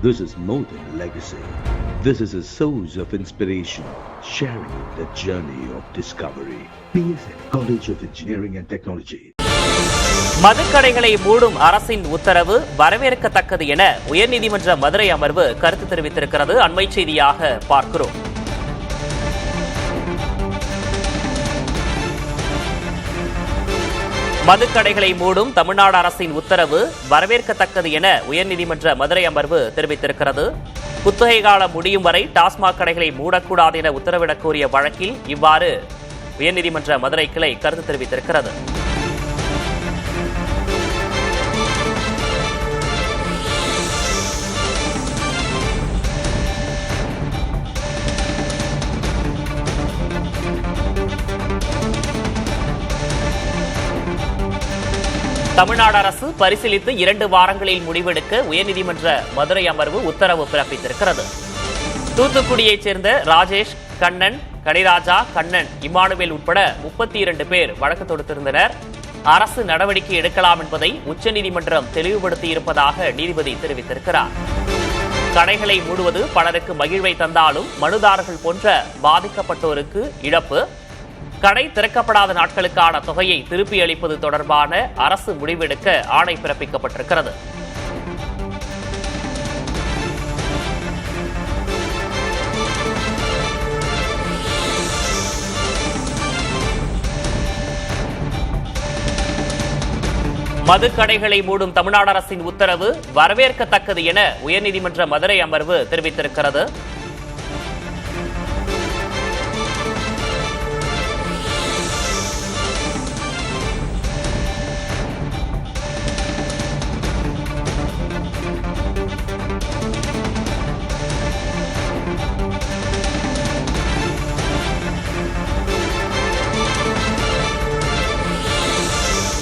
This is more than legacy. This is a source of inspiration, sharing the journey of discovery. PSN College of Engineering and Technology. மதுக்கடைகளை மூடும் அரசின் உத்தரவு வரவேற்கத்தக்கது என உயர்நீதிமன்ற மதுரை அமர்வு கருத்து தெரிவித்திருக்கிறது. அண்மை செய்தியாக பார்க்கிறோம். மதுக்கடைகளை மூடும் தமிழ்நாடு அரசின் உத்தரவு வரவேற்கத்தக்கது என உயர்நீதிமன்ற மதுரை அமர்வு தெரிவித்திருக்கிறது. குத்தகை காலம் முடியும் வரை டாஸ்மாக் கடைகளை மூடக்கூடாது என உத்தரவிடக் கோரிய வழக்கில் இவ்வாறு உயர்நீதிமன்ற மதுரை கிளை கருத்து தெரிவித்திருக்கிறது. தமிழ்நாடு அரசு பரிசீலித்து 2 வாரங்களில் முடிவெடுக்க உயர்நீதிமன்ற மதுரை அமர்வு உத்தரவு பிறப்பித்திருக்கிறது. தூத்துக்குடியைச் சேர்ந்த ராஜேஷ், கண்ணன், கனிராஜா, கண்ணன், இமானுவேல் உட்பட 32 பேர் வழக்கு தொடுத்திருந்தனர். அரசு நடவடிக்கை எடுக்கலாம் என்பதை உச்சநீதிமன்றம் தெளிவுபடுத்தியிருப்பதாக நீதிபதி தெரிவித்திருக்கிறார். கடைகளை மூடுவது பலருக்கு மகிழ்வை தந்தாலும் மனுதாரர்கள் போன்ற பாதிக்கப்பட்டோருக்கு இழப்பு, கடை திறக்கப்படாத நாட்களுக்கான தொகையை திருப்பி அளிப்பது தொடர்பான அரசு முடிவெடுக்க ஆணை பிறப்பிக்கப்பட்டிருக்கிறது. மதுக்கடைகளை மூடும் தமிழ்நாடு அரசின் உத்தரவு வரவேற்கத்தக்கது என உயர்நீதிமன்ற மதுரை அமர்வு தெரிவித்திருக்கிறது.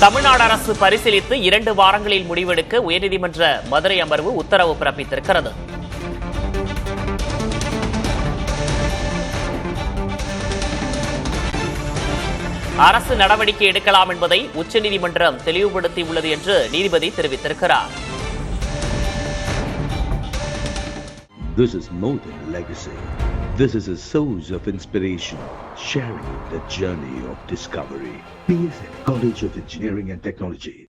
தமிழ்நாடு அரசு பரிசீலித்து 2 வாரங்களில் முடிவெடுக்க உயர்நீதிமன்ற மதுரை அமர்வு உத்தரவு பிறப்பித்திருக்கிறது. அரசு நடவடிக்கை எடுக்கலாம் என்பதை உச்சநீதிமன்றம் தெளிவுபடுத்தியுள்ளது என்று நீதிபதி தெரிவித்திருக்கிறார். This is more than legacy. This is a source of inspiration, sharing the journey of discovery. PSN College of Engineering and Technology.